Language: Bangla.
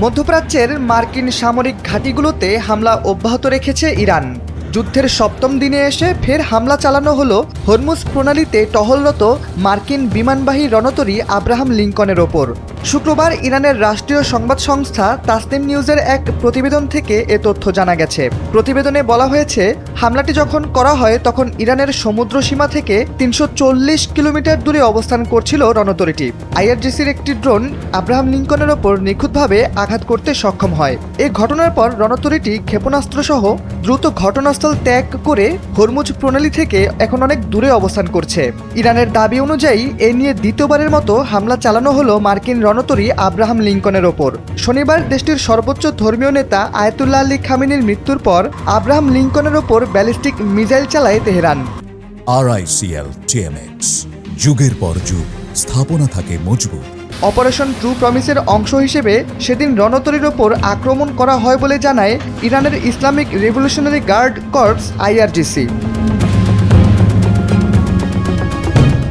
মধ্যপ্রাচ্যের মার্কিন সামরিক ঘাঁটিগুলোতে হামলা অব্যাহত রেখেছে ইরান। যুদ্ধের সপ্তম দিনে এসে ফের হামলা চালানো হলো হরমুজ প্রণালীতে টহলরত মার্কিন বিমানবাহী রণতরী আব্রাহাম লিঙ্কনের ওপর। শুক্রবার ইরানের রাষ্ট্রীয় সংবাদ সংস্থা তাসনিম নিউজের এক প্রতিবেদন থেকে এ তথ্য জানা গেছে। প্রতিবেদনে বলা হয়েছে, হামলাটি যখন করা হয় তখন ইরানের সমুদ্র সীমা থেকে ৩৪০ কিলোমিটার দূরে অবস্থান করছিল রণতরীটি। আইআরজিসির একটি ড্রোন আব্রাহাম লিঙ্কনের ওপর নিখুঁতভাবে আঘাত করতে সক্ষম হয়। এই ঘটনার পর রণতরীটি ক্ষেপণাস্ত্রসহ দ্রুত ঘটনাস্থল ত্যাগ করে হরমুজ প্রণালী থেকে এখন অনেক দূরে অবস্থান করছে। ইরানের দাবি অনুযায়ী এ নিয়ে দ্বিতীয়বারের মতো হামলা চালানো হলো মার্কিন রণতরী আব্রাহাম লিঙ্কনের ওপর। শনিবার দেশটির সর্বোচ্চ ধর্মীয় নেতা আয়াতুল্লাহ আলী খামেনির মৃত্যুর পর আব্রাহাম লিঙ্কনের ওপর ব্যালিস্টিক মিসাইল চালায় তেহরান। RICL TMX, যুগের পর যুগ স্থাপনা থাকে মজবুত। অপারেশন ট্রু প্রমিসের অংশ হিসেবে সেদিন রণতরীর ওপর আক্রমণ করা হয় বলে জানায় ইরানের Islamic revolutionary guard corps IRGC।